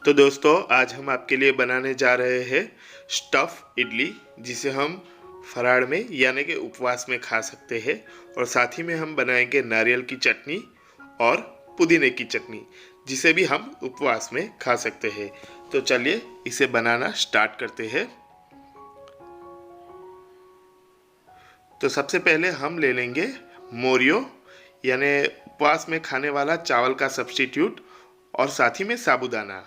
तो दोस्तों आज हम आपके लिए बनाने जा रहे हैं स्टफ़ इडली, जिसे हम फराड़ में यानी कि उपवास में खा सकते हैं। और साथ ही में हम बनाएंगे नारियल की चटनी और पुदीने की चटनी, जिसे भी हम उपवास में खा सकते हैं। तो चलिए इसे बनाना स्टार्ट करते हैं। तो सबसे पहले हम ले लेंगे मोरियो, यानी उपवास में खाने वाला चावल का सब्स्टिट्यूट, और साथ ही में साबूदाना।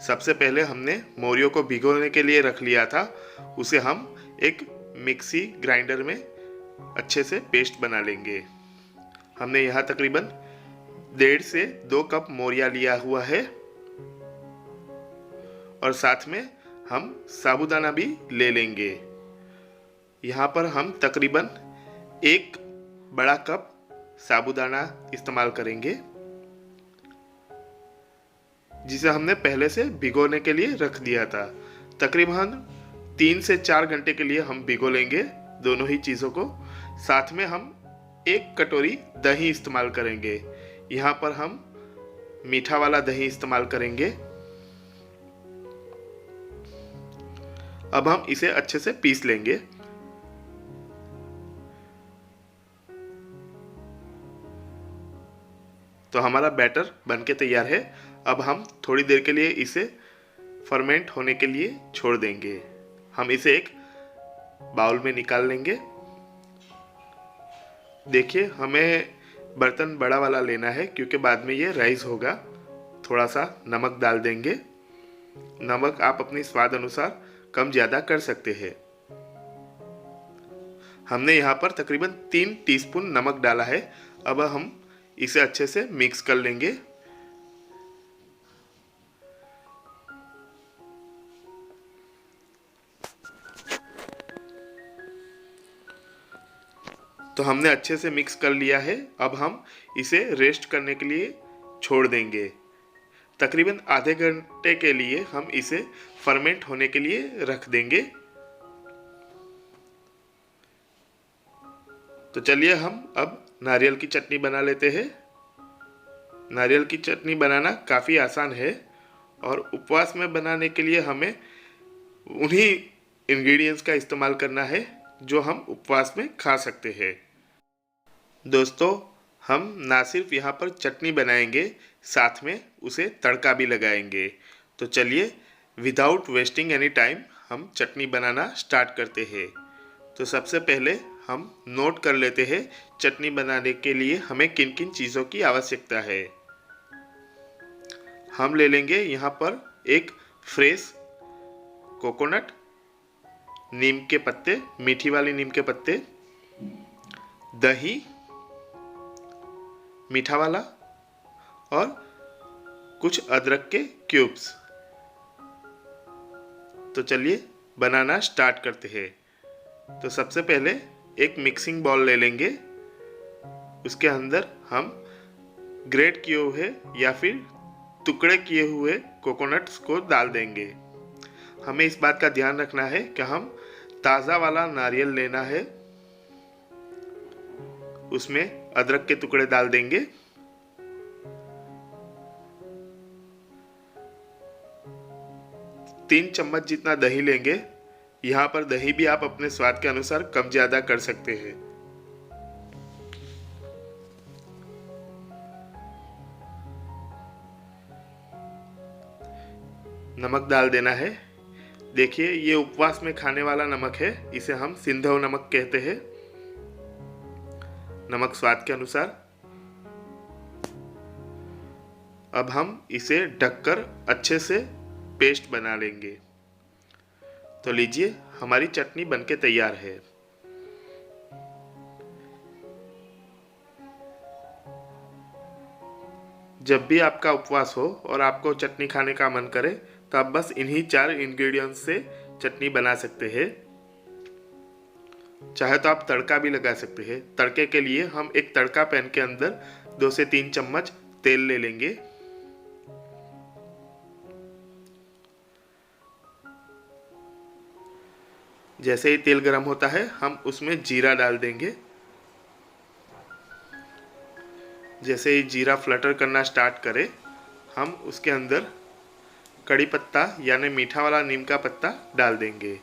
सबसे पहले हमने मोरियो को भिगोने के लिए रख लिया था, उसे हम एक मिक्सी ग्राइंडर में अच्छे से पेस्ट बना लेंगे। हमने यहाँ तकरीबन 1.5 से 2 कप मोरिया लिया हुआ है, और साथ में हम साबूदाना भी ले लेंगे। यहाँ पर हम तकरीबन 1 बड़ा कप साबूदाना इस्तेमाल करेंगे, जिसे हमने पहले से भिगोने के लिए रख दिया था। तकरीबन 3 से 4 घंटे के लिए हम भिगो लेंगे दोनों ही चीज़ों को। साथ में हम 1 कटोरी दही इस्तेमाल करेंगे। यहाँ पर हम मीठा वाला दही इस्तेमाल करेंगे। अब हम इसे अच्छे से पीस लेंगे। तो हमारा बैटर बनके तैयार है। अब हम थोड़ी देर के लिए इसे फर्मेंट होने के लिए छोड़ देंगे। हम इसे एक बाउल में निकाल लेंगे। देखिए, हमें बर्तन बड़ा वाला लेना है, क्योंकि बाद में ये राइस होगा। थोड़ा सा नमक डाल देंगे। नमक आप अपने स्वाद अनुसार कम ज़्यादा कर सकते हैं। हमने यहाँ पर तकरीबन 3 टीस्पून नमक डाला है। अब हम इसे अच्छे से मिक्स कर लेंगे। तो हमने अच्छे से मिक्स कर लिया है। अब हम इसे रेस्ट करने के लिए छोड़ देंगे। तकरीबन आधे घंटे के लिए हम इसे फर्मेंट होने के लिए रख देंगे। तो चलिए हम अब नारियल की चटनी बना लेते हैं। नारियल की चटनी बनाना काफ़ी आसान है, और उपवास में बनाने के लिए हमें उन्हीं इंग्रेडिएंट्स का इस्तेमाल करना है जो हम उपवास में खा सकते हैं। दोस्तों, हम ना सिर्फ यहाँ पर चटनी बनाएंगे, साथ में उसे तड़का भी लगाएंगे। तो चलिए विदाउट वेस्टिंग एनी टाइम हम चटनी बनाना स्टार्ट करते हैं। तो सबसे पहले हम नोट कर लेते हैं चटनी बनाने के लिए हमें किन किन चीज़ों की आवश्यकता है। हम ले लेंगे यहाँ पर एक फ्रेश कोकोनट, नीम के पत्ते, मीठी वाली नीम के पत्ते, दही मीठा वाला, और कुछ अदरक के क्यूब्स। तो चलिए बनाना स्टार्ट करते हैं। तो सबसे पहले एक मिक्सिंग बाउल ले लेंगे। उसके अंदर हम ग्रेट किए हुए या फिर टुकड़े किए हुए कोकोनट्स को डाल देंगे। हमें इस बात का ध्यान रखना है कि हम ताज़ा वाला नारियल लेना है। उसमें अदरक के टुकड़े डाल देंगे। तीन चम्मच जितना दही लेंगे। यहाँ पर दही भी आप अपने स्वाद के अनुसार कम ज्यादा कर सकते हैं। नमक डाल देना है। देखिए, ये उपवास में खाने वाला नमक है, इसे हम सिंधव नमक कहते हैं। नमक स्वाद के अनुसार। अब हम इसे ढककर अच्छे से पेस्ट बना लेंगे। तो लीजिए, हमारी चटनी बनके तैयार है। जब भी आपका उपवास हो और आपको चटनी खाने का मन करे, तो आप बस इन्हीं 4 इंग्रेडिएंट्स से चटनी बना सकते हैं। चाहे तो आप तड़का भी लगा सकते हैं। तड़के के लिए हम एक तड़का पैन के अंदर 2 से 3 चम्मच तेल ले लेंगे। जैसे ही तेल गर्म होता है, हम उसमें जीरा डाल देंगे। जैसे ही जीरा फ्लटर करना स्टार्ट करे, हम उसके अंदर कड़ी पत्ता यानी मीठा वाला नीम का पत्ता डाल देंगे।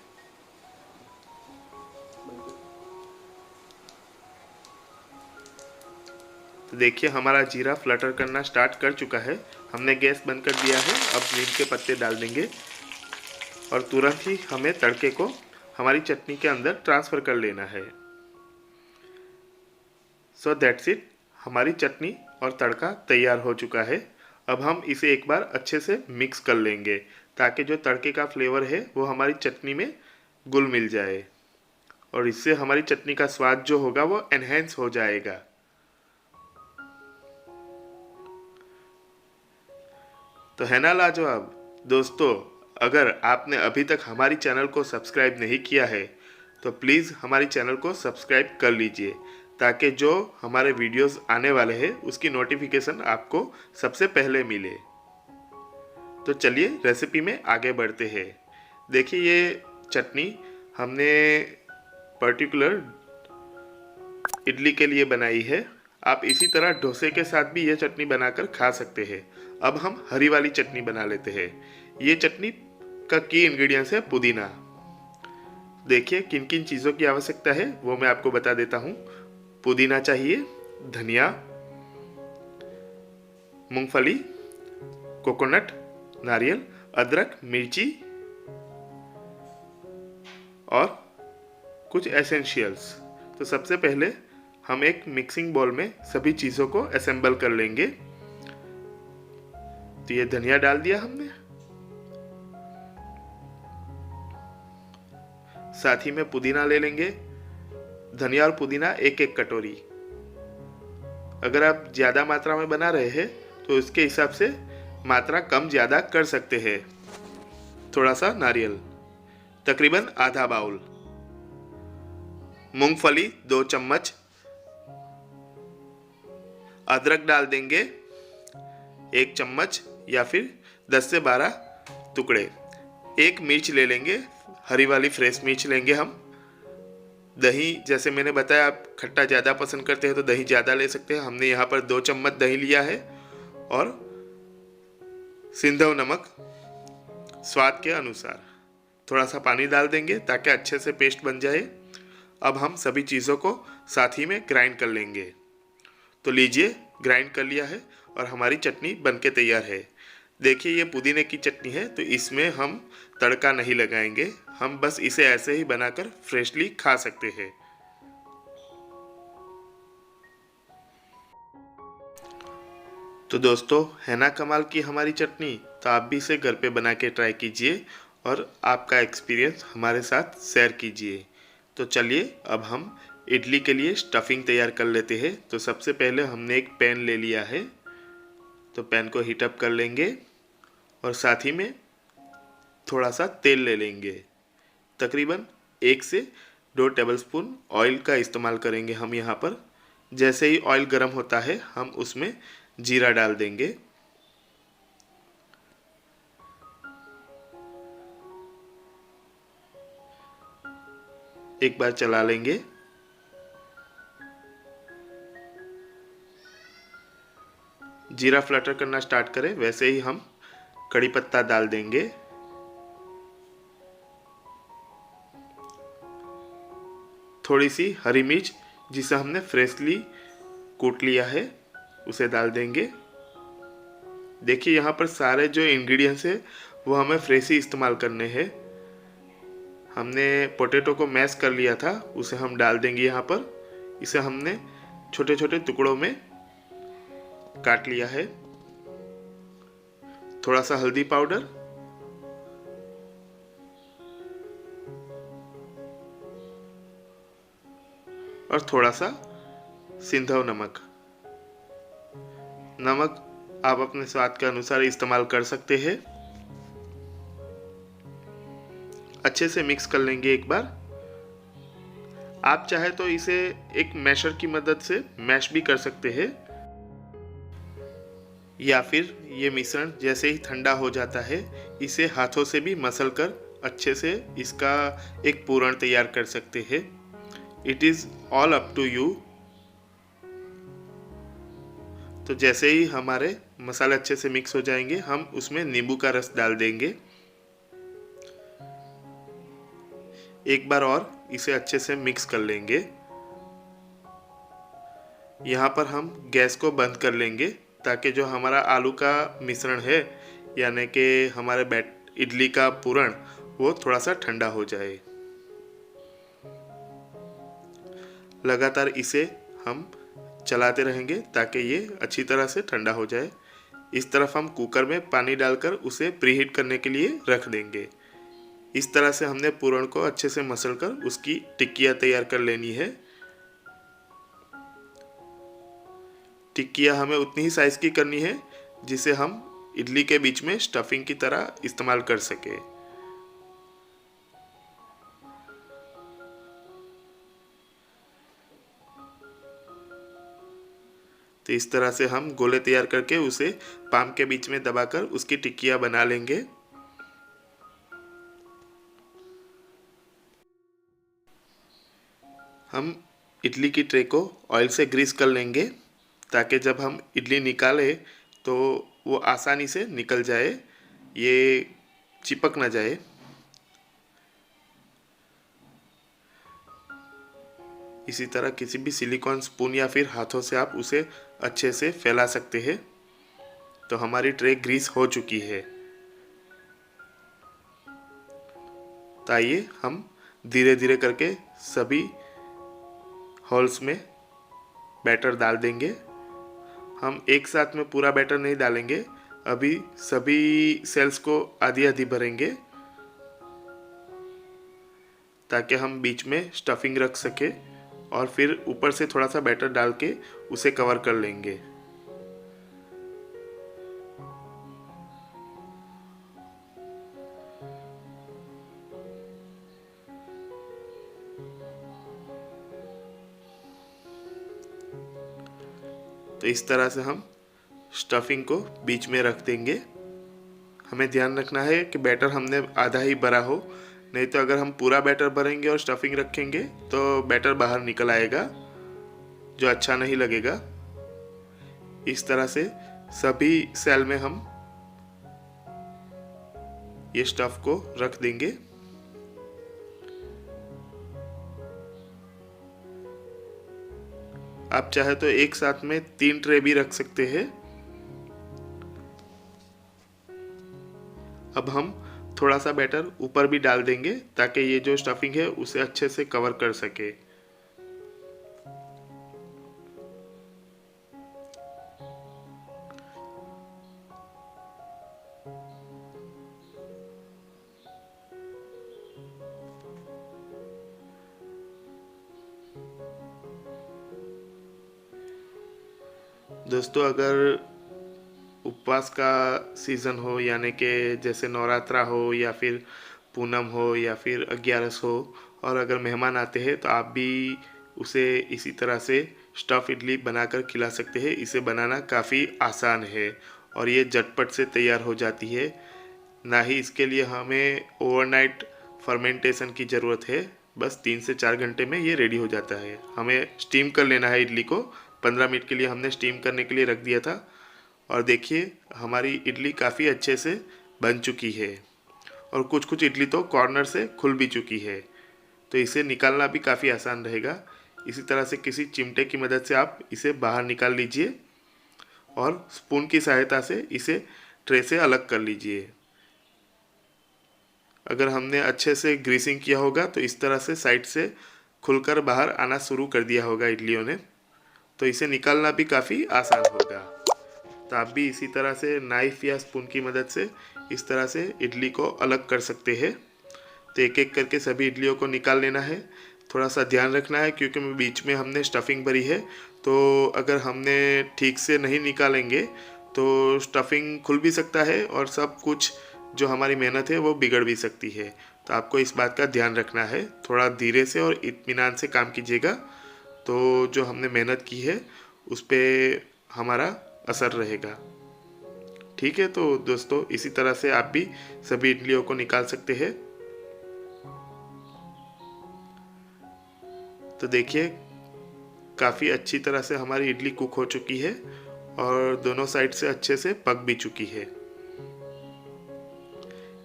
तो देखिए हमारा जीरा फ्लटर करना स्टार्ट कर चुका है। हमने गैस बंद कर दिया है। अब नीम के पत्ते डाल देंगे और तुरंत ही हमें तड़के को हमारी चटनी के अंदर ट्रांसफ़र कर लेना है। सो दैट्स इट, हमारी चटनी और तड़का तैयार हो चुका है। अब हम इसे एक बार अच्छे से मिक्स कर लेंगे ताकि जो तड़के का फ्लेवर है वो हमारी चटनी में घुल मिल जाए और इससे हमारी चटनी का स्वाद जो होगा वो एनहेंस हो जाएगा। तो है ना लाजवाब दोस्तों, अगर आपने अभी तक हमारी चैनल को सब्सक्राइब नहीं किया है तो प्लीज़ हमारी चैनल को सब्सक्राइब कर लीजिए ताकि जो हमारे वीडियोस आने वाले हैं उसकी नोटिफिकेशन आपको सबसे पहले मिले। तो चलिए रेसिपी में आगे बढ़ते हैं। देखिए ये चटनी हमने पर्टिकुलर इडली के लिए बनाई है। आप इसी तरह डोसे के साथ भी ये चटनी बनाकर खा सकते हैं। अब हम हरी वाली चटनी बना लेते हैं। ये चटनी का की इंग्रेडिएंट्स है पुदीना। देखिए किन किन चीज़ों की आवश्यकता है वो मैं आपको बता देता हूँ। पुदीना चाहिए, धनिया, मूंगफली, कोकोनट, नारियल, अदरक, मिर्ची और कुछ एसेंशियल्स। तो सबसे पहले हम एक मिक्सिंग बाउल में सभी चीज़ों को असेंबल कर लेंगे। तो ये धनिया डाल दिया हमने, साथ ही में पुदीना ले लेंगे। धनिया और पुदीना एक एक कटोरी। अगर आप ज़्यादा मात्रा में बना रहे हैं तो इसके हिसाब से मात्रा कम ज़्यादा कर सकते हैं। थोड़ा सा नारियल, तकरीबन आधा बाउल। मूंगफली 2 चम्मच। अदरक डाल देंगे 1 चम्मच या फिर 10 से 12 टुकड़े। एक मिर्च ले लेंगे, हरी वाली फ्रेश मिर्च लेंगे हम। दही, जैसे मैंने बताया आप खट्टा ज़्यादा पसंद करते हैं तो दही ज़्यादा ले सकते हैं। हमने यहाँ पर 2 चम्मच दही लिया है और सिंधव नमक स्वाद के अनुसार। थोड़ा सा पानी डाल देंगे ताकि अच्छे से पेस्ट बन जाए। अब हम सभी चीज़ों को साथ ही में ग्राइंड कर लेंगे। तो लीजिए ग्राइंड कर लिया है और हमारी चटनी बनके तैयार है। देखिए ये पुदीने की चटनी है तो इसमें हम तड़का नहीं लगाएंगे, हम बस इसे ऐसे ही बनाकर फ्रेशली खा सकते हैं। तो दोस्तों है ना कमाल की हमारी चटनी। तो आप भी इसे घर पे बना के ट्राई कीजिए और आपका एक्सपीरियंस हमारे साथ शेयर कीजिए। तो चलिए अब हम इडली के लिए स्टफिंग तैयार कर लेते हैं। तो सबसे पहले हमने एक पैन ले लिया है। तो पैन को हीटअप कर लेंगे और साथ ही में थोड़ा सा तेल ले लेंगे। तकरीबन 1 से 2 टेबलस्पून ऑयल का इस्तेमाल करेंगे हम यहाँ पर। जैसे ही ऑयल गर्म होता है हम उसमें जीरा डाल देंगे। एक बार चला लेंगे। जीरा फ्लटर करना स्टार्ट करे वैसे ही हम कड़ी पत्ता डाल देंगे। थोड़ी सी हरी मिर्च जिसे हमने फ्रेशली कूट लिया है उसे डाल देंगे। देखिए यहाँ पर सारे जो इंग्रेडिएंट्स है वो हमें फ्रेश ही इस्तेमाल करने हैं। हमने पोटैटो को मैश कर लिया था उसे हम डाल देंगे यहाँ पर। इसे हमने छोटे छोटे टुकड़ों में काट लिया है। थोड़ा सा हल्दी पाउडर, और थोड़ा सा सिंधव नमक। नमक आप अपने स्वाद के अनुसार इस्तेमाल कर सकते हैं। अच्छे से मिक्स कर लेंगे एक बार। आप चाहे तो इसे एक मैशर की मदद से मैश भी कर सकते हैं या फिर ये मिश्रण जैसे ही ठंडा हो जाता है इसे हाथों से भी मसल कर अच्छे से इसका एक पूरण तैयार कर सकते हैं। It is all up to you. तो जैसे ही हमारे मसाले अच्छे से मिक्स हो जाएंगे, हम उसमें नींबू का रस डाल देंगे। एक बार और इसे अच्छे से मिक्स कर लेंगे। यहाँ पर हम गैस को बंद कर लेंगे ताकि जो हमारा आलू का मिश्रण है, यानी कि हमारे इडली का पूरण, वो थोड़ा सा ठंडा हो जाए। लगातार इसे हम चलाते रहेंगे ताकि ये अच्छी तरह से ठंडा हो जाए। इस तरफ हम कुकर में पानी डालकर उसे प्रीहीट करने के लिए रख देंगे। इस तरह से हमने पूरण को अच्छे से मसलकर उसकी टिक्कियाँ तैयार कर लेनी है। टिक्कियाँ हमें उतनी ही साइज़ की करनी है जिसे हम इडली के बीच में स्टफिंग की तरह इस्तेमाल कर सके। तो इस तरह से हम गोले तैयार करके उसे पाम के बीच में दबाकर उसकी टिक्कियाँ बना लेंगे। हम इडली की ट्रे को ऑयल से ग्रीस कर लेंगे ताकि जब हम इडली निकालें तो वो आसानी से निकल जाए, ये चिपक ना जाए। इसी तरह किसी भी सिलिकॉन स्पून या फिर हाथों से आप उसे अच्छे से फैला सकते हैं। तो हमारी ट्रे ग्रीस हो चुकी है। तो आइए हम धीरे धीरे करके सभी होल्स में बैटर डाल देंगे। हम एक साथ में पूरा बैटर नहीं डालेंगे, अभी सभी सेल्स को आधी आधी भरेंगे ताकि हम बीच में स्टफिंग रख सके और फिर ऊपर से थोड़ा सा बैटर डाल के उसे कवर कर लेंगे। तो इस तरह से हम स्टफिंग को बीच में रख देंगे। हमें ध्यान रखना है कि बैटर हमने आधा ही भरा हो, नहीं तो अगर हम पूरा बैटर भरेंगे और स्टफिंग रखेंगे तो बैटर बाहर निकल आएगा, जो अच्छा नहीं लगेगा। इस तरह से सभी सेल में हम ये स्टफ को रख देंगे। आप चाहे तो एक साथ में 3 ट्रे भी रख सकते हैं। अब हम थोड़ा सा बैटर ऊपर भी डाल देंगे ताकि ये जो स्टफिंग है उसे अच्छे से कवर कर सके। दोस्तों, अगर उपवास का सीज़न हो, यानी कि जैसे नवरात्रा हो या फिर पूनम हो या फिर 11 हो, और अगर मेहमान आते हैं तो आप भी उसे इसी तरह से स्टफ़ इडली बनाकर खिला सकते हैं। इसे बनाना काफ़ी आसान है और ये झटपट से तैयार हो जाती है। ना ही इसके लिए हमें ओवरनाइट फर्मेंटेशन की ज़रूरत है, बस 3 से 4 घंटे में ये रेडी हो जाता है। हमें स्टीम कर लेना है इडली को। 15 मिनट के लिए हमने स्टीम करने के लिए रख दिया था और देखिए हमारी इडली काफ़ी अच्छे से बन चुकी है और कुछ कुछ इडली तो कॉर्नर से खुल भी चुकी है। तो इसे निकालना भी काफ़ी आसान रहेगा। इसी तरह से किसी चिमटे की मदद से आप इसे बाहर निकाल लीजिए और स्पून की सहायता से इसे ट्रे से अलग कर लीजिए। अगर हमने अच्छे से ग्रीसिंग किया होगा तो इस तरह से साइड से खुलकर बाहर आना शुरू कर दिया होगा इडलियों ने, तो इसे निकालना भी काफ़ी आसान होगा। तो आप भी इसी तरह से नाइफ़ या स्पून की मदद से इस तरह से इडली को अलग कर सकते हैं। तो एक एक करके सभी इडलियों को निकाल लेना है। थोड़ा सा ध्यान रखना है क्योंकि बीच में हमने स्टफिंग भरी है, तो अगर हमने ठीक से नहीं निकालेंगे तो स्टफिंग खुल भी सकता है और सब कुछ जो हमारी मेहनत है वो बिगड़ भी सकती है। तो आपको इस बात का ध्यान रखना है, थोड़ा धीरे से और इत्मीनान से काम कीजिएगा, तो जो हमने मेहनत की है उस पर हमारा असर रहेगा। ठीक है, तो दोस्तों इसी तरह से आप भी सभी इडलियों को निकाल सकते हैं। तो देखिए काफ़ी अच्छी तरह से हमारी इडली कुक हो चुकी है और दोनों साइड से अच्छे से पक भी चुकी है।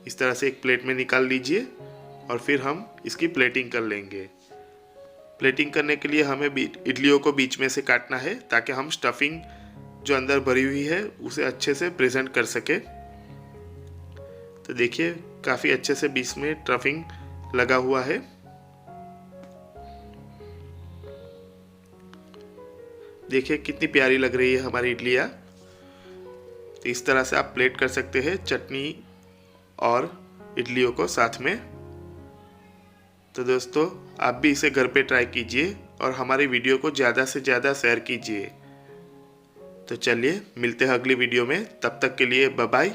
इस तरह से एक प्लेट में निकाल लीजिए और फिर हम इसकी प्लेटिंग कर लेंगे। प्लेटिंग करने के लिए हमें इडलियों को बीच में से काटना है ताकि हम स्टफिंग जो अंदर भरी हुई है उसे अच्छे से प्रेजेंट कर सके। तो देखिए काफ़ी अच्छे से बीच में स्टफिंग लगा हुआ है। देखिए कितनी प्यारी लग रही है हमारी इडलियाँ। तो इस तरह से आप प्लेट कर सकते हैं चटनी और इडलियों को साथ में। तो दोस्तों आप भी इसे घर पे ट्राई कीजिए और हमारी वीडियो को ज़्यादा से ज़्यादा शेयर कीजिए। तो चलिए मिलते हैं अगली वीडियो में, तब तक के लिए बाय बाय।